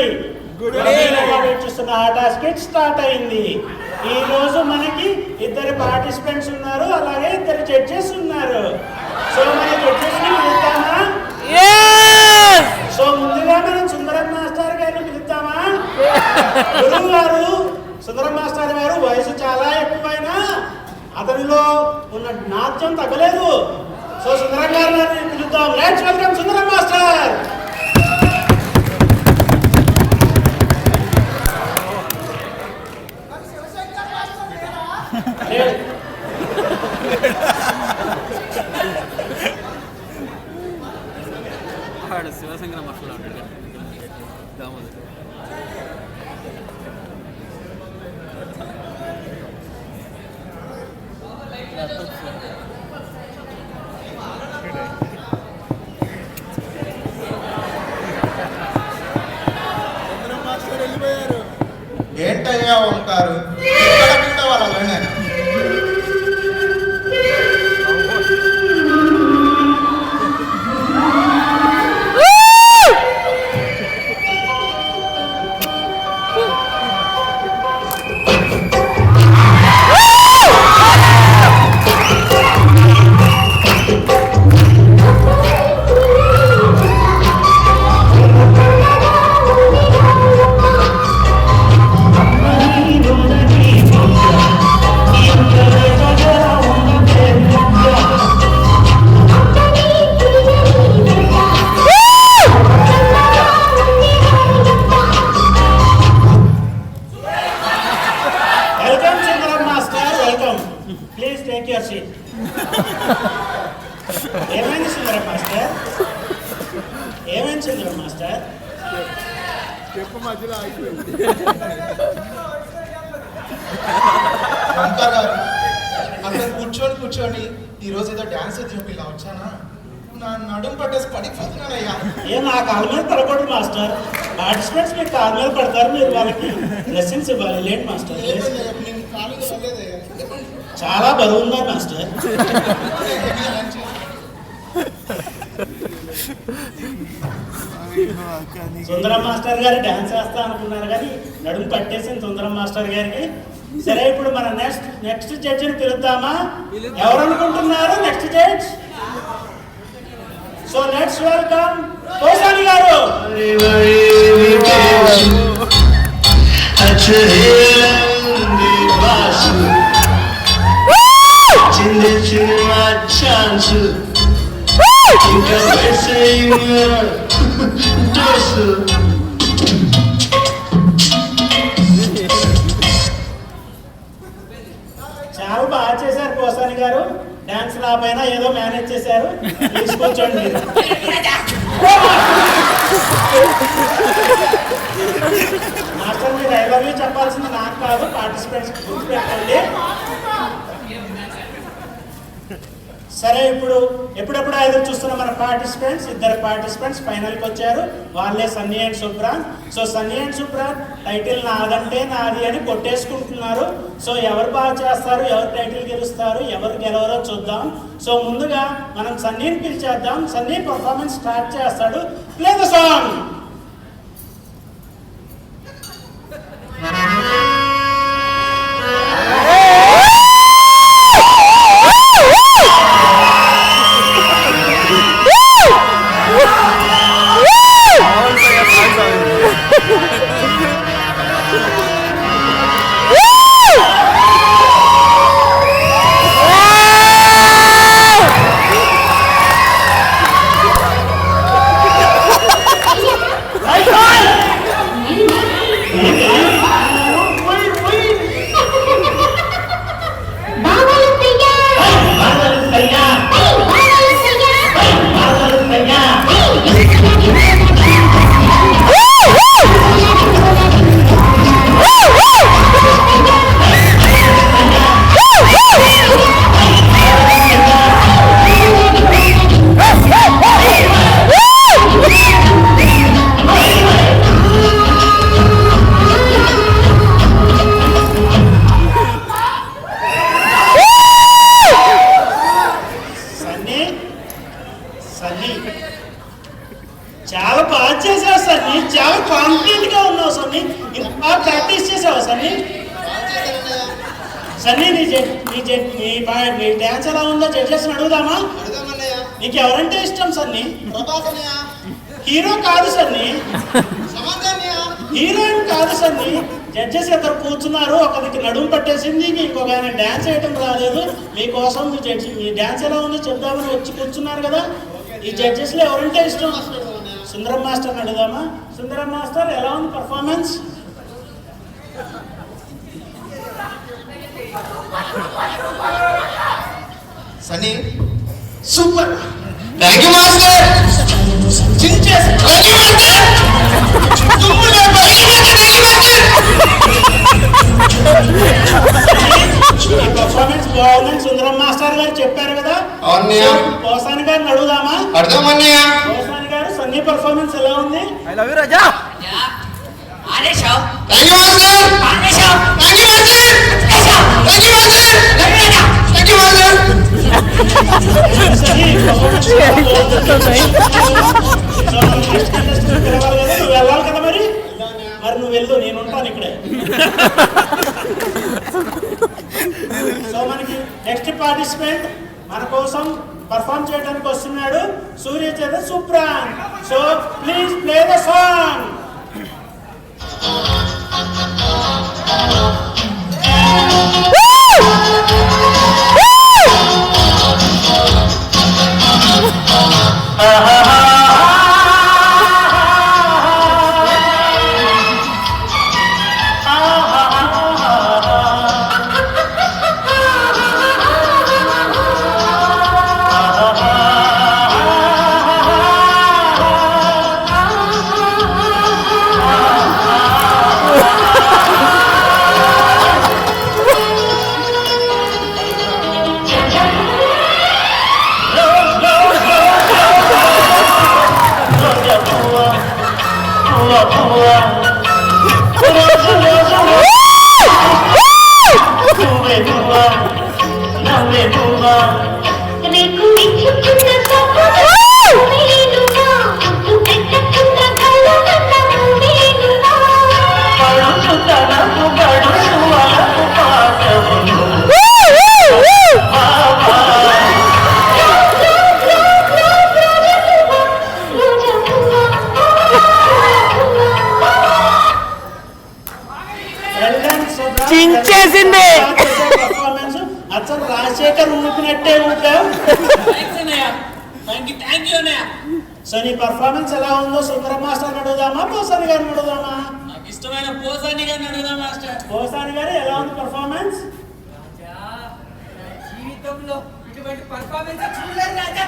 Everybody wait చేస్తున్న ఆట skit start అయింది. ఈ రోజు మనకి 2 పార్టిసిపెంట్స్ ఉన్నారు, అలాగే 2 జడ్జెస్ ఉన్నారు. సో మన జడ్జెస్ ని పిలుద్దామా? సో ముందుగా మనం సుందరం మాస్టర్ గారిని పిలుద్దామా? గురువు గారు సుందరం మాస్టర్ గారు వయసు చాలా ఎక్కువైనా అతనిలో ఉన్న నాట్యం తగ్గలేదు. సో సుందరం గారిని పిలుద్దాం. Let's welcome Sundaram master. Shivashankara మఠంలో ఉంటాడు. ఏంటయ్యా ఉంటారు వాళ్ళనే ఏమైంది సుందరం మాస్టర్? ఏమైంది సుందరం మాస్టర్? చెప్పు మధ్యలో అయిపోయింది. అక్కడ కూర్చొని ఈరోజు ఏదో డ్యాన్స్ చెప్పి ఇలా వచ్చానా, నా నడుము పట్టేసి పడిపోతున్నానయ్యా. నా కాళ్ళ మీద పడకూడదు మాస్టర్. పార్టిసిపెంట్స్ మీరు కాళ్ళ మీద పడతారు, మీరు వాళ్ళకి లెసన్స్ ఇవ్వాలి. లేండి మాస్టర్. చాలా బరువు ఉందా మాస్టర్? సుందరం మాస్టర్ గారు డాన్స్ వేస్తా అనుకున్నారు కానీ నడుము పట్టేసింది సుందరం మాస్టర్ గారికి. సరే, ఇప్పుడు మన నెక్స్ట్ జడ్జిని పిలుద్దామా? ఎవరు అనుకుంటున్నారు next judge? So let's welcome Posani గారు. చాలా బాగా చేశారు పోసాని గారు. డాన్స్ రాబోయినా ఏదో మేనేజ్ చేశారు. తీసుకొచ్చండి. మాస్టర్ మీరు ఐ లవ్ యూ చెప్పాల్సింది నాకు కాదు, పార్టిసిపెంట్స్ గుర్తుపెట్టండి. సరే, ఇప్పుడు ఎప్పుడెప్పుడు ఎదురు చూస్తున్న మన పార్టిసిపెంట్స్ 2 పార్టిసిపెంట్స్ ఫైనల్కి వచ్చారు. వాళ్ళే Sunny and Subran. So Sunny and Subran title నాదంటే నాది అని కొట్టేసుకుంటున్నారు. సో ఎవరు బాగా చేస్తారు, ఎవరు టైటిల్ గెలుస్తారు, ఎవరు గెలవరో చూద్దాం. సో ముందుగా మనం సన్నీని పిలిచేద్దాం. సన్నీ పర్ఫార్మెన్స్ స్టార్ట్ చేస్తాడు. Play the song. సన్నీ? బాగా చేశారన్నయ్య. సన్నీ నీ డ్యాన్స్ ఎలా ఉందో జడ్జెస్ అడుగుదామా? అడుగుదామన్నయ్య. నీకు ఎవరంటే ఇష్టం సన్నీ? ప్రభాస్ అన్నయ్య. హీరో కాదు సన్నీ, సమంత అన్నయ్య. హీరోయిన్ కాదు సన్నీ. జడ్జెస్ ఇద్దరు కూర్చున్నారు, ఒకరికి నడుము పట్టేసింది, ఇంకొక ఆయన డ్యాన్స్ వేయటం రాలేదు. మీకోసం మీ డ్యాన్స్ ఎలా ఉందో చెప్దామని వచ్చి కూర్చున్నారు కదా. ఈ జడ్జెస్ లో ఎవరంటే ఇష్టం? సుందరం మాస్టర్ అడుగుదామా? సుందరం మాస్టర్ ఎలా ఉంది performance? Sunny super. Thank you master. చించేస్. Thank you master. దుమ్ము లేపాలి. ఈ పర్ఫార్మెన్స్ బాగుందని సుందరం మాస్టర్ గారు చెప్పారు కదా. అవునయ్య. పోసాని గారిని అడుగుదామా? అడుగుదామన్నయ్య. పోసాని గారు సన్నీ పర్ఫార్మెన్స్ ఎలా ఉంది? ఐ లవ్ యూ రాజా. ఆదేశం థ్యాంక్ యూ మాస్టర్. ఆదేశం థ్యాంక్ యూ మాస్టర్. ఆదేశం thank you master. Thank you master. Sunny performance పిలవాలి కదా, నువ్వు వెళ్ళాలి కదా మరి నువ్వు వెళ్ళు, నేను ఉంటాను ఇక్కడే. సో మనకి నెక్స్ట్ పార్టిసిపెంట్ మన కోసం పర్ఫామ్ చేయడానికి వస్తున్నాడు, సూర్య చేత Supran. So please play the song. చించేసింది. పర్ఫార్మెన్స్ అచ్చలు రాజశేఖర్ ఊపినట్టే ఊపావు. సో నీ పర్ఫార్మెన్స్ ఎలా ఉందో సుందరం మాస్టర్ అడుగుదామా, పోసాని గారిని అడుగుదామా? నాకు ఇష్టమైన పోసాని గారిని అడుగుదాం మాస్టర్. పోసాని గారు ఎలా ఉంది పర్ఫార్మెన్స్? జీవితంలో ఇటువంటి పర్ఫార్మెన్స్ చూడలేదు రాజా.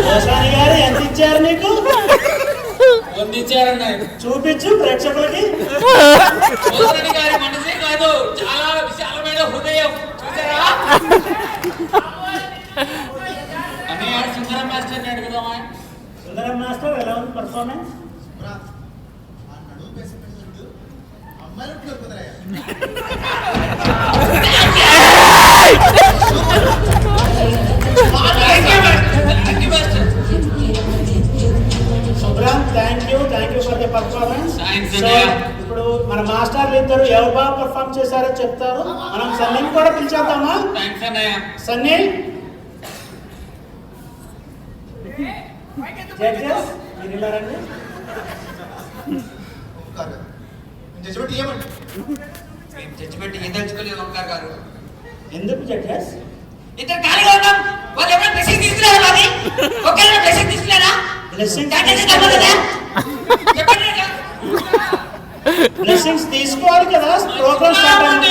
పోసాని గారు ఎంత ఇచ్చారు నీకు? వందించారన్న. చూపించు ప్రేక్షకులకి. పోసాని గారి మనసే కాదు, చాలా విశాలమైన హృదయం. చూసారా? అన్నయ్య సుందరం మాస్టర్ని అడుగుదామా? సుందరం మాస్టర్ ఎలా ఉంది పర్ఫార్మెన్స్? ఆ నడుము వేసిన చూడు. అమ్మాయిలు కూడా కుదరయ్యా. Subram thank you for the performance. Thanks, so అన్నయ్య. ఇప్పుడు మన మాస్టర్లు ఇద్దరు ఎవరు బాగా పర్ఫార్మ్ చేశారో చెప్తారు. మనం సన్నీని కూడా పిలిచేద్దామా? థ్యాంక్స్ అన్నయ్య. సన్నీ జడ్జెస్ మీరు ఇలా రండి. ఓంకార్ జడ్జిమెంట్ ఏమంటే మేము జడ్జిమెంట్ ఏం తెలుసుకోలేదు ఓంకార్ గారు. ఎందుకు జడ్జెస్? ఇద్దరు ఖాళీగా ఉన్నాం. వాళ్ళు ఎవరైనా బ్లెస్సింగ్ తీసుకున్నారా? మాది ఒక్కరైనా బ్లెస్సింగ్ తీసుకున్నారా? బ్లెస్సింగ్స్ తీసుకోవాలి కదా, ప్రోగ్రామ్ స్టార్ట్ అయింది.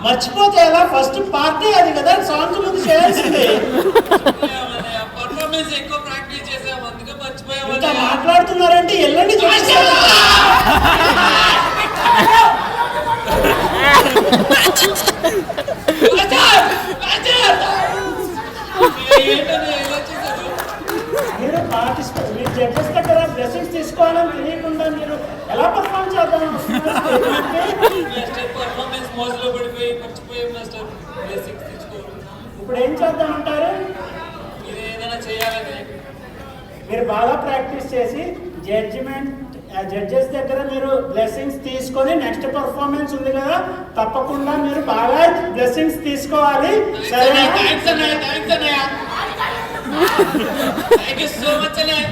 మర్చిపోతే ఎలా? ఫస్ట్ పార్టీ అది కదా, సాంగ్ ముందు చేయాల్సింది. పర్ఫార్మెన్స్ ఎక్కువ ప్రాక్టీస్ చేసాం, అందుకే మర్చిపోయాం. ఇంకా మాట్లాడుతున్నారంటే వెళ్ళండి. మీరు పార్టిసిపేట్, మీరు జడ్జెస్ దగ్గర బ్లెస్సింగ్స్ తీసుకోవాలని తెలియకుండా మీరు ఎలా పర్ఫార్మ్ చేద్దాం? పర్ఫార్మెన్స్ మోజులో పడిపోయి మర్చిపోయాం మాస్టర్. బ్లెస్సింగ్స్ తెచ్చుకోవాలి. ఇప్పుడు ఏం చేద్దామంటారు? మీరు ఏదైనా చేయాలని. మీరు బాగా ప్రాక్టీస్ చేసి జడ్జెస్ దగ్గర మీరు బ్లెస్సింగ్స్ తీసుకొని నెక్స్ట్ పర్ఫార్మెన్స్ ఉంది కదా, తప్పకుండా మీరు బాగా బ్లెస్సింగ్స్ తీసుకోవాలి. సరే, థ్యాంక్స్ అన్నయ్య, థ్యాంక్స్ అన్నయ్య. థ్యాంక్ యూ సో మచ్ అన్నయ్య.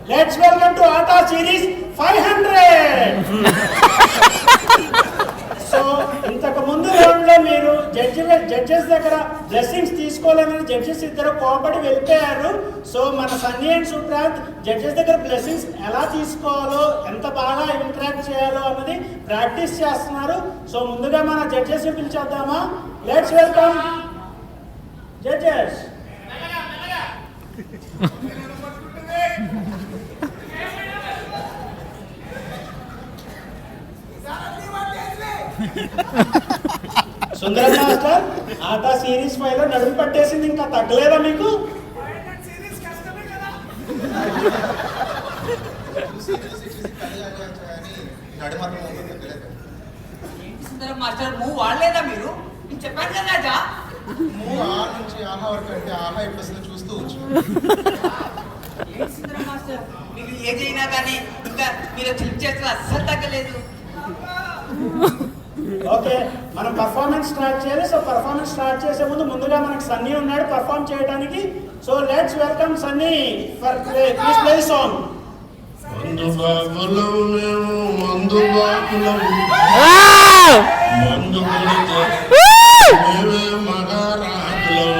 Let's welcome to atta series 500. So ఇంతకు ముందు రౌండ్ లో మీరు జడ్జెస్ దగ్గర బ్లెస్సింగ్స్ తీసుకోలేమని జడ్జెస్ ఇద్దరు కోపడి వెళ్ళిపోయారు. సో మన సన్నీ అండ్ సుప్రాంత్ జడ్జెస్ దగ్గర బ్లెస్సింగ్స్ ఎలా తీసుకోవాలో, ఎంత బాగా ఇంటరాక్ట్ చేయాలో అన్నది ప్రాక్టీస్ చేస్తున్నారు. సో ముందుగా మన జడ్జెస్ పిలిచేద్దామా? Let's welcome judges. Sundaram master, Aata series 5 లో నడుము పట్టేసింది, ఇంకా తగ్గలేదా మీకు? సుందరం మాస్టర్ మూవ్ వాడలేదా మీరు? నేను చెప్పాను కదా రాజా. మూవ్ ఆ నుంచి ఆహా వరకు అంటే ఆహా ఎప్పుడు చూస్తూ వచ్చు. ఏంటి సుందరం మాస్టర్, మీరు ఏదైనా కానీ ఇంకా మీరు క్లిక్ చేస్తే అస్సలు తగ్గలేదు. ఓకే, మనం పర్ఫార్మెన్స్ స్టార్ట్ చేయాలి. సో పర్ఫార్మెన్స్ స్టార్ట్ చేసే ముందుగా మనకి సన్నీ ఉన్నాడు పర్ఫార్మ్ చేయడానికి. So let's welcome Sunny for please play song. మందు బాబులం మేము మందు బాబులం మందు కొడితే మేమే మగారాజులం.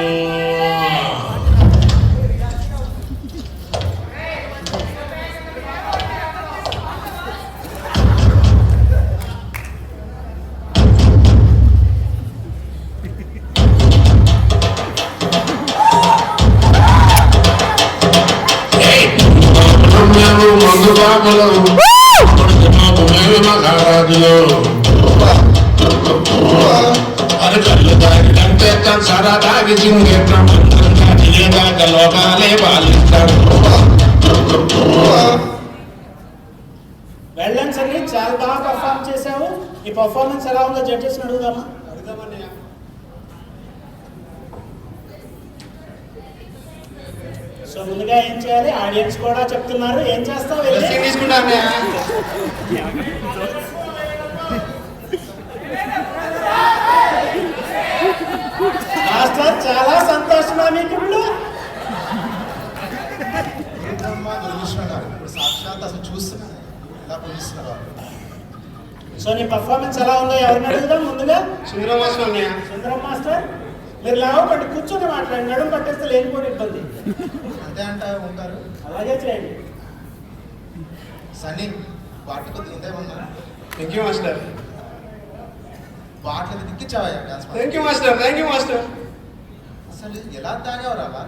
మేము మందు బాబులం మేమే మగారాజులు. అరే కళ్ళు దాగి కంటే సరా దాగి చింగేట్టాం దాకా లోకాలే పాలిస్తాడు. వెళ్ళండి సన్నీ, చాలా బాగా పర్ఫార్మ్ చేసావు. ఈ పర్ఫార్మెన్స్ ఎలా ఉందో జడ్జెస్ అడుగుదామా? సో ముందుగా ఏం చేయాలి? ఆడియన్స్ కూడా చెప్తున్నారు, ఏం చేస్తావు? తీసుకుంటాను. మాస్టర్ చాలా సంతోషమా మీకు? ఇప్పుడు ఇప్పుడు సాక్షాత్ అసలు చూస్తున్నాను ఇలా పిలుస్తున్నారు. సో నీ పర్ఫార్మెన్స్ ఎలా ఉందో ఎవరిని అడుగుదాం? ముందుగా సుందరం మాస్టర్. సుందరం మాస్టర్, మీరు లేవకండి, కూర్చొని మాట్లాడండి, నడుము పట్టేస్తే లేనిపోని ఇబ్బంది. అంతే అంటే ఉంటారు. అలాగే చేయండి. సన్నీ బాటి కొద్దిగా ఉందేమన్నా? Thank you master. బాటిల్ దిక్కిచ్చావా dance? Thank you master. Thank you master. అసలు ఎలా తాగావు రావా?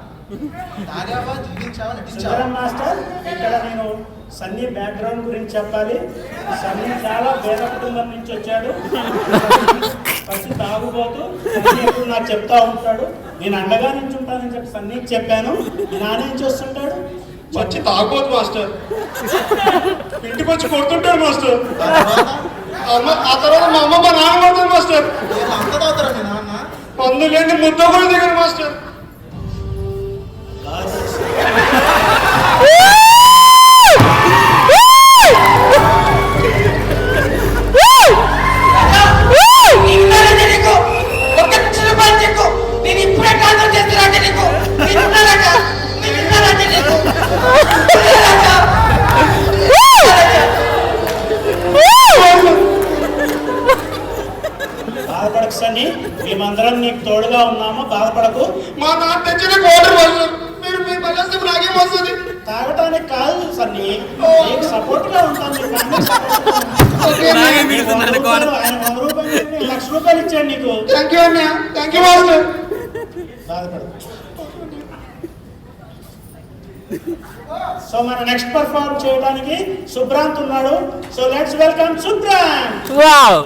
తాగావా, జీవించావా, నటించావా? సుందరం మాస్టర్, ఇక్కడ నేను సన్నీ బ్యాక్గ్రౌండ్ గురించి చెప్పాలి. సన్నీ చాలా పేద కుటుంబం నుంచి వచ్చాడు. ఫస్ట్ తాగుబోతూ సన్నీ ఎప్పుడు నాకు చెప్తా ఉంటాడు, నేను అండగా నుంచి ఉంటానని చెప్పి సన్నీకి చెప్పాను. మీ నాన్న ఏం చేస్తుంటాడు? వచ్చి తాగబోతు మాస్టర్. ఇంటికి వచ్చి కొడుతుంటాడు మాస్టర్. ఆ తర్వాత మా అమ్మ మా నాన్న కొడుతుంది మాస్టర్. అంత తాగుతారా మీ నాన్న? మందు లేని ముద్ద కూడా దిగను మాస్టర్. బాధపడకు సన్నీ, మేమందరం నీకు తోడుగా ఉన్నాము, బాధపడకు. మా నాన్న తెచ్చిన కోటర్ మాస్టర్. మీరు మీ బలస్తే నాకేం వస్తుంది? తాగటానికి కాదు సన్నీ, నీకు సపోర్ట్ గా ఉంటాను. ఆయన 100 రూపాయలు 1,00,000 రూపాయలు ఇచ్చాడు నీకు. థ్యాంక్ యూ అన్నయ్య. Thank you master. బాధపడకు. సో మన నెక్స్ట్ పర్ఫార్మ్ చేయడానికి సుబ్రాంత్ ఉన్నాడు. So let's welcome Subranth. Wow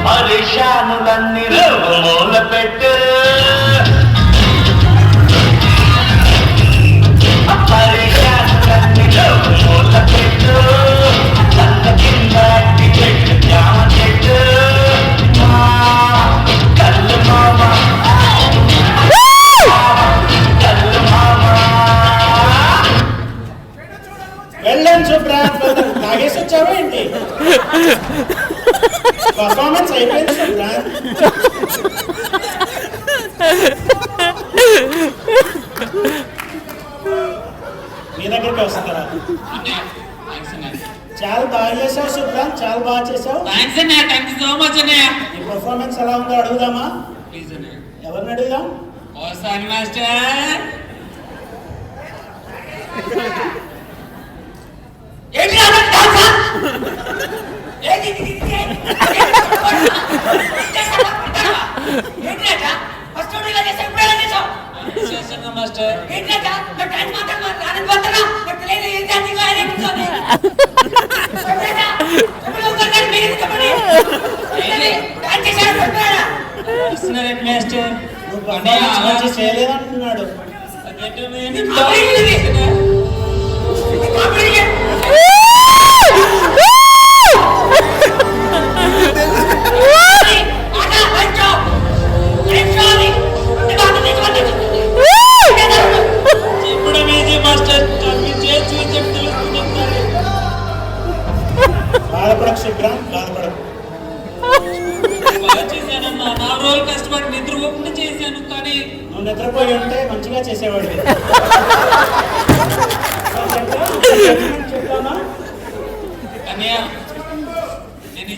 పరిశానులన్నీ మూల పెట్టు పరిశానులన్నీ మూల పెట్టు చల్ల కింద చెట్టు జామ చెట్టు కళ్ళు మామ కళ్ళు మామ వెళ్ళండి సుబ్రాంత్. తాగేసి వచ్చావా ఏంటి? పర్ఫార్మెన్స్ అయిపోయింది సుబ్రాంత్. మీ దగ్గరికి వస్తారా? అన్నయ్య థ్యాంక్స్ అన్నయ్య. చాలా బాగా చేసావు సుబ్రాంత్, చాలా బాగా చేసావు. థ్యాంక్స్ అన్నయ్య, థ్యాంక్ యూ సో మచ్ అన్నయ్య. ఈ పర్ఫార్మెన్స్ ఎలా ఉందో అడుగుదామా? ప్లీజ్ అన్నయ్య. ఎవరిని అడుగుదాం? ఓసారి మాస్టర్. ఏంటి అలా డాన్స్? ఏంటి ఇది? ఏంటి రాజా? ఫస్ట్ ఇలా చేసా, ఇప్పుడు ఎలా చేసావు? చేస్తున్నా మాస్టర్. ఏంటి రాజా? నా డాన్స్ మాత్రం రానని పోతున్నా. నాకు తెలియదు ఏం డాన్స్ ఇంకా ఆయన కూర్చోండి. చెప్పండి రాజా. చెప్పండి ఒకసారి మీరు చెప్పండి. ఏంటి? డాన్స్ చేశారు చెప్పారా? చేస్తున్నారు ఏంటి మాస్టర్? నువ్వు అన్నయ్య పర్ఫార్మెన్స్ అలా మంచి చేయలేదంటున్నాడు. అదేంటో నేను చెప్పడం ఈజీ మాస్టర్, కమ్మి చేసి చెప్తే తెలుస్తుంది. బాధపడకు సుబ్రాంత్, బాధపడకు. బాగా చేశానన్నా, 4 రోజులు కష్టపడి నిద్రపోకుండా చేశాను, కానీ నువ్వు నిద్రపోయి ఉంటే మంచిగా చేసేవాడు. చెప్తామా? అన్నయ్య నేను ఈ